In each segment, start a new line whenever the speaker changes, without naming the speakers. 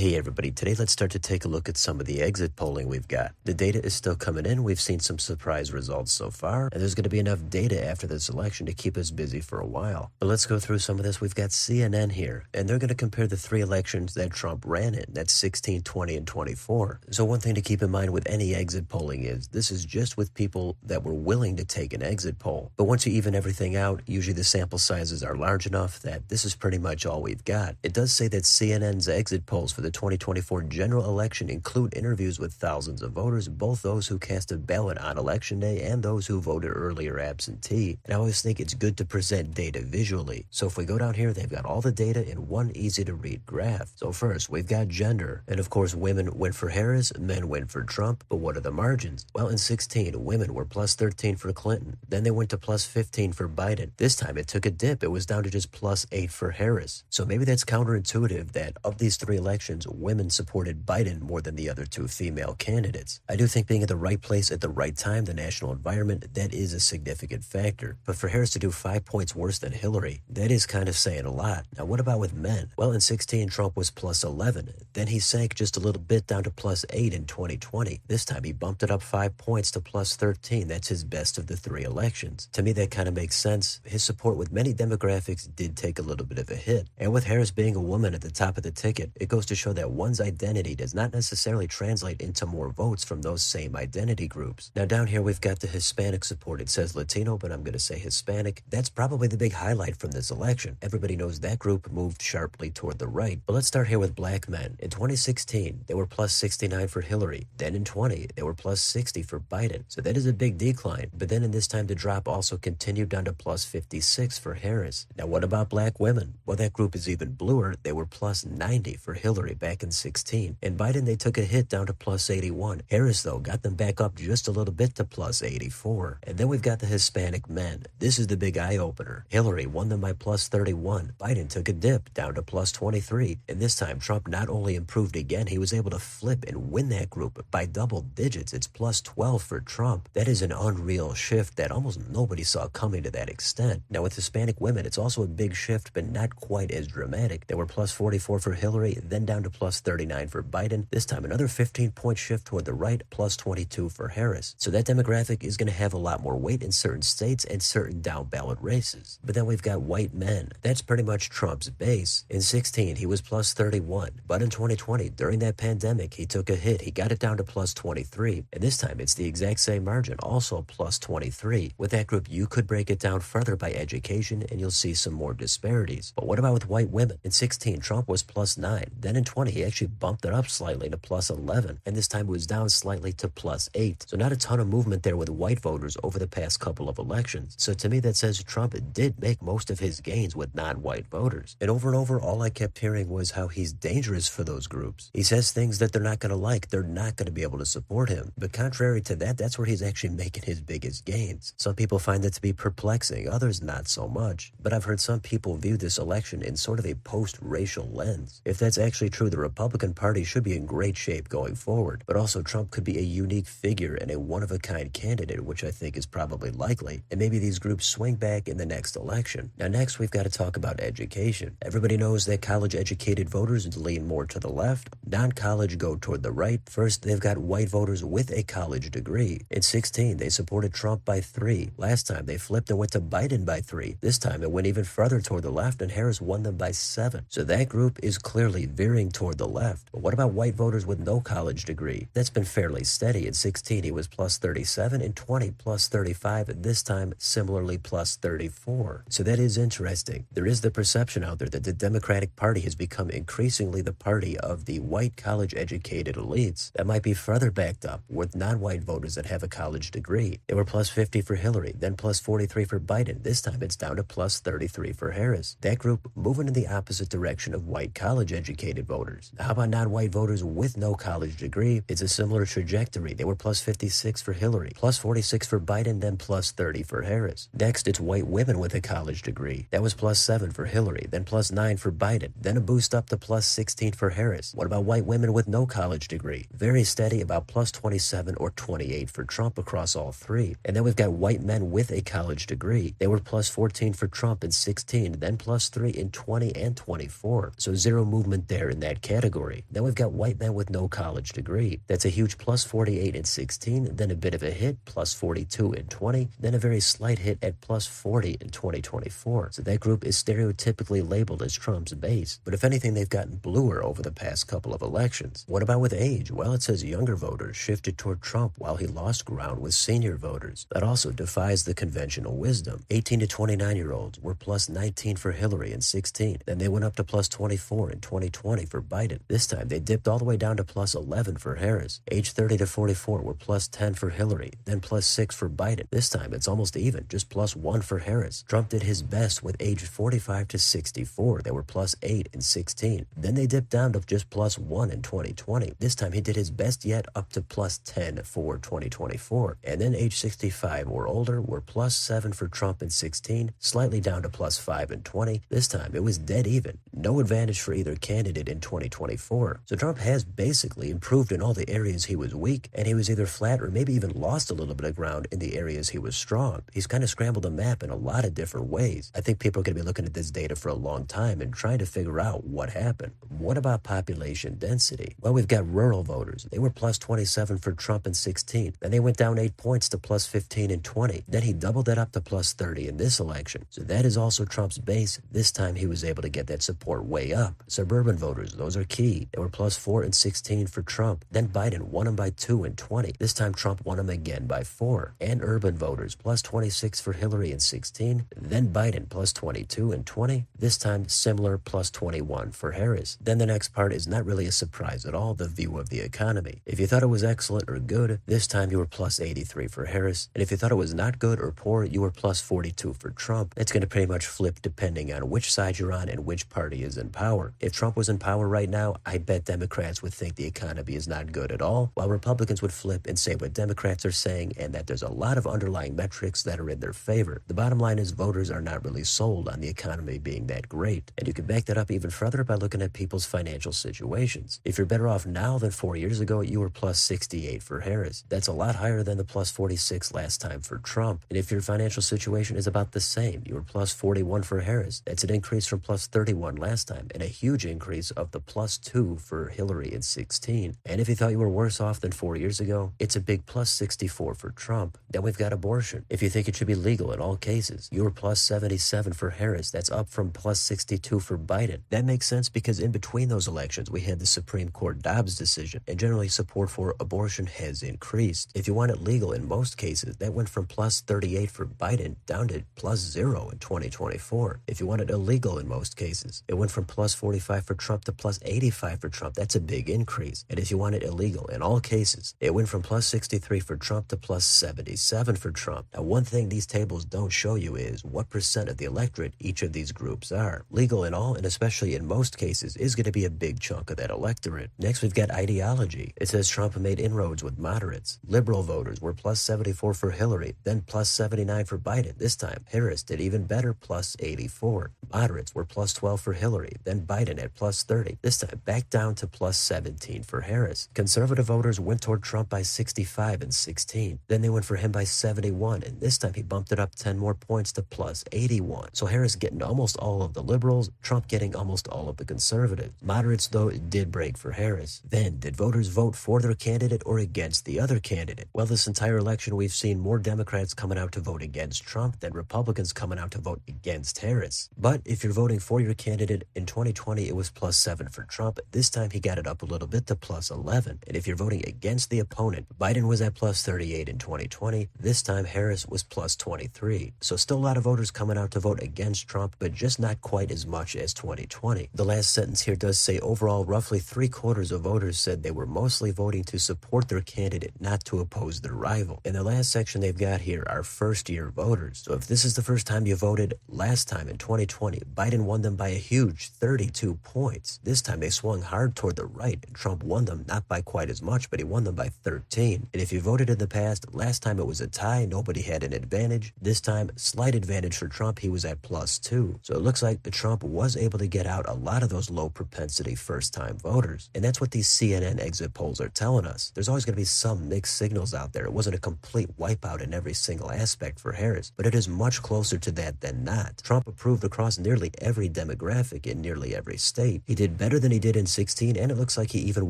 Hey everybody, today let's start to take a look at some of the exit polling we've got. The data is still coming in, we've seen some surprise results so far, and there's going to be enough data after this election to keep us busy for a while. But let's go through some of this. We've got CNN here, and they're going to compare the three elections that Trump ran in. That's 16, 20, and 24. So one thing to keep in mind with any exit polling is, this is just with people that were willing to take an exit poll. But once you even everything out, usually the sample sizes are large enough that this is pretty much all we've got. It does say that CNN's exit polls for the 2024 general election include interviews with thousands of voters, both those who cast a ballot on election day and those who voted earlier absentee. And I always think it's good to present data visually. So if we go down here, they've got all the data in one easy to read graph. So first, we've got gender. And of course, women went for Harris, men went for Trump. But what are the margins? Well, in 16, women were plus 13 for Clinton. Then they went to plus 15 for Biden. This time it took a dip. It was down to just plus 8 for Harris. So maybe that's counterintuitive that of these three elections, women supported Biden more than the other two female candidates. I do think being at the right place at the right time, the national environment, that is a significant factor. But for Harris to do 5 points worse than Hillary, that is kind of saying a lot. Now, what about with men? Well, in 16, Trump was plus 11. Then he sank just a little bit down to plus 8 in 2020. This time he bumped it up 5 points to plus 13. That's his best of the three elections. To me, that kind of makes sense. His support with many demographics did take a little bit of a hit. And with Harris being a woman at the top of the ticket, it goes to show that one's identity does not necessarily translate into more votes from those same identity groups. Now down here we've got the Hispanic support. It says Latino, but I'm going to say Hispanic. That's probably the big highlight from this election. Everybody knows that group moved sharply toward the right. But let's start here with black men. In 2016, they were plus 69 for Hillary. Then in 20, they were plus 60 for Biden. So that is a big decline. But then in this time, the drop also continued down to plus 56 for Harris. Now what about black women? Well, that group is even bluer. They were plus 90 for Hillary back in 16. And Biden, they took a hit down to plus 81. Harris, though, got them back up just a little bit to plus 84. And then we've got the Hispanic men. This is the big eye-opener. Hillary won them by plus 31. Biden took a dip down to plus 23. And this time, Trump not only improved again, he was able to flip and win that group by double digits. It's plus 12 for Trump. That is an unreal shift that almost nobody saw coming to that extent. Now, with Hispanic women, it's also a big shift, but not quite as dramatic. They were plus 44 for Hillary, then down to plus 39 for Biden. This time, another 15-point shift toward the right, plus 22 for Harris. So that demographic is going to have a lot more weight in certain states and certain down-ballot races. But then we've got white men. That's pretty much Trump's base. In 16, he was plus 31. But in 2020, during that pandemic, he took a hit. He got it down to plus 23. And this time, it's the exact same margin, also plus 23. With that group, you could break it down further by education, and you'll see some more disparities. But what about with white women? In 16, Trump was plus 9. Then in 20, he actually bumped it up slightly to plus 11. And this time it was down slightly to plus 8. So not a ton of movement there with white voters over the past couple of elections. So to me, that says Trump did make most of his gains with non-white voters. And over, all I kept hearing was how he's dangerous for those groups. He says things that they're not going to like. They're not going to be able to support him. But contrary to that, that's where he's actually making his biggest gains. Some people find that to be perplexing, others not so much. But I've heard some people view this election in sort of a post-racial lens. If that's actually true, the Republican Party should be in great shape going forward. But also, Trump could be a unique figure and a one-of-a-kind candidate, which I think is probably likely. And maybe these groups swing back in the next election. Now, next, we've got to talk about education. Everybody knows that college-educated voters lean more to the left. Non-college go toward the right. First, they've got white voters with a college degree. In 16, they supported Trump by 3. Last time, they flipped and went to Biden by 3. This time, it went even further toward the left, and Harris won them by 7. So that group is clearly veering toward the left. But what about white voters with no college degree? That's been fairly steady. In 16, he was plus 37. In 20, plus 35. And this time, similarly, plus 34. So that is interesting. There is the perception out there that the Democratic Party has become increasingly the party of the white college-educated elites. That might be further backed up with non-white voters that have a college degree. They were plus 50 for Hillary, then plus 43 for Biden. This time, it's down to plus 33 for Harris. That group moving in the opposite direction of white college-educated voters. How about non-white voters with no college degree? It's a similar trajectory. They were plus 56 for Hillary, plus 46 for Biden, then plus 30 for Harris. Next, it's white women with a college degree. That was plus 7 for Hillary, then plus 9 for Biden, then a boost up to plus 16 for Harris. What about white women with no college degree. Very steady, about plus 27 or 28 for Trump across all three. And then we've got white men with a college degree. They were plus 14 for Trump in 16, then plus 3 in 20 and 24. So zero movement there in that category. Then we've got white men with no college degree. That's a huge plus 48 in 16, then a bit of a hit, plus 42 in 20, then a very slight hit at plus 40 in 2024. So that group is stereotypically labeled as Trump's base. But if anything, they've gotten bluer over the past couple of elections. What about with age? Well, it says younger voters shifted toward Trump while he lost ground with senior voters. That also defies the conventional wisdom. 18 to 29-year-olds were plus 19 for Hillary in 16. Then they went up to plus 24 in 2020 for Biden. This time they dipped all the way down to plus 11 for Harris. Age 30 to 44 were plus 10 for Hillary, then plus 6 for Biden. This time it's almost even, just plus 1 for Harris. Trump did his best with age 45 to 64. They were plus 8 in 16. Then they dipped down to just plus 1 in 2020. This time he did his best yet, up to plus 10 for 2024. And then age 65 or older were plus 7 for Trump in 16, slightly down to plus 5 in 20. This time it was dead even. No advantage for either candidate in 2024. So Trump has basically improved in all the areas he was weak, and he was either flat or maybe even lost a little bit of ground in the areas he was strong. He's kind of scrambled the map in a lot of different ways. I think people are going to be looking at this data for a long time and trying to figure out what happened. What about population density? Well, we've got rural voters. They were plus 27 for Trump in 16. Then they went down 8 points to plus 15 in 20. Then he doubled that up to plus 30 in this election. So that is also Trump's base. This time he was able to get that support way up. Suburban voters, those are key. They were plus 4 in 16 for Trump. Then Biden won them by 2 in 20. This time Trump won them again by 4. And urban voters, plus 26 for Hillary in 16. Then Biden, plus 22 in 20. This time similar, plus 21 for Harris. Then the next part is not really a surprise at all, the view of the economy. If you thought it was excellent or good, this time you were plus 83 for Harris. And if you thought it was not good or poor, you were plus 42 for Trump. It's going to pretty much flip depending on which side you're on and which party is in power. If Trump was in power right now, I bet Democrats would think the economy is not good at all, while Republicans would flip and say what Democrats are saying and that there's a lot of underlying metrics that are in their favor. The bottom line is voters are not really sold on the economy being that great. And you can back that up even further by looking at people's financial situations. If you're better off now than 4 years ago, you were plus 68 for Harris. That's a lot higher than the plus 46 last time for Trump. And if your financial situation is about the same, you were plus 41 for Harris. That's an increase from plus 31 last time and a huge increase of the plus 2 for Hillary in 16. And if you thought you were worse off than 4 years ago, it's a big plus 64 for Trump. Then we've got abortion. If you think it should be legal in all cases, you were plus 77 for Harris. That's up from plus 62 for Biden. That makes sense because in between those elections, we had the Supreme Court Dobbs decision, and generally support for abortion has increased. If you want it legal in most cases, that went from plus 38 for Biden down to plus 0 in 2024. If you want it illegal in most cases, it went from plus 45 for Trump to plus 85 for Trump. That's a big increase. And if you want it illegal in all cases, it went from plus 63 for Trump to plus 77 for Trump. Now, one thing these tables don't show you is what percent of the electorate each of these groups are. Legal in all, and especially in most cases, is going to be a big chunk of that electorate. Next, we've got ideology. It says Trump made inroads with moderates. Liberal voters were plus 74 for Hillary, then plus 79 for Biden. This time, Harris did even better, plus 84. Moderates were plus 12 for Hillary, then Biden at plus 30. This time, back down to plus 17 for Harris. Conservative voters went toward Trump by 65 and 16. Then they went for him by 71, and this time he bumped it up 10 more points to plus 81. So Harris getting almost all of the liberals, Trump getting almost all of the conservatives. Moderates, though, did break for Harris. Then, did voters vote for their candidate or against the other candidate? Well, this entire election, we've seen more Democrats coming out to vote against Trump than Republicans coming out to vote against Harris. But if you're voting for your candidate, in 2020, it was plus 7 for Trump. This time, he got it up a little bit to plus 11. And if you're voting against the opponent, Biden was at plus 38 in 2020. This time, Harris was plus 23. So still a lot of voters coming out to vote against Trump, but just not quite as much as 2020. The last sentence here does say overall, roughly 3/4 of voters said they were mostly voting to support their candidate, not to oppose their rival. And the last section they've got here are first-year voters. So if this is the first time you voted, last time in 2020, Biden won them by a huge 32 points. This time they swung hard toward the right, and Trump won them not by quite as much, but he won them by 13. And if you voted in the past, last time it was a tie, nobody had an advantage. This time, slight advantage for Trump, he was at plus 2. So it looks like Trump was able to get out a lot of those low propensity first-time damn voters. And that's what these CNN exit polls are telling us. There's always going to be some mixed signals out there. It wasn't a complete wipeout in every single aspect for Harris, but it is much closer to that than not. Trump approved across nearly every demographic in nearly every state. He did better than he did in 16, and it looks like he even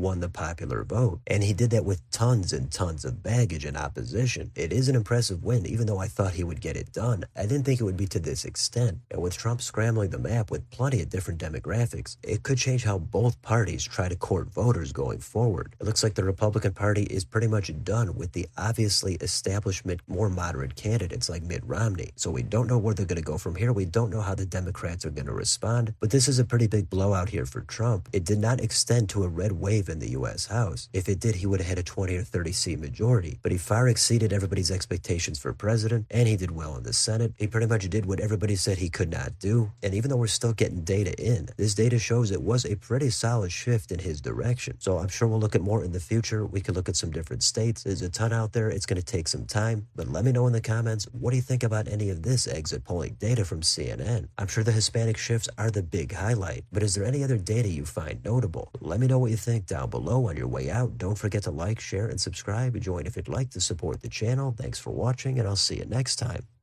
won the popular vote. And he did that with tons and tons of baggage and opposition. It is an impressive win, even though I thought he would get it done. I didn't think it would be to this extent. And with Trump scrambling the map with plenty of different demographics, it could change how both parties try to court voters going forward. It looks like the Republican Party is pretty much done with the obviously establishment, more moderate candidates like Mitt Romney. So we don't know where they're going to go from here. We don't know how the Democrats are going to respond. But this is a pretty big blowout here for Trump. It did not extend to a red wave in the U.S. House. If it did, he would have had a 20 or 30 seat majority. But he far exceeded everybody's expectations for president, and he did well in the Senate. He pretty much did what everybody said he could not do. And even though we're still getting data in, this data shows it was a pretty solid shift in his direction. So I'm sure we'll look at more in the future. We could look at some different states. There's a ton out there. It's going to take some time. But let me know in the comments, what do you think about any of this exit polling data from CNN? I'm sure the Hispanic shifts are the big highlight. But is there any other data you find notable? Let me know what you think down below. On your way out, don't forget to like, share, and subscribe. Join if you'd like to support the channel. Thanks for watching, and I'll see you next time.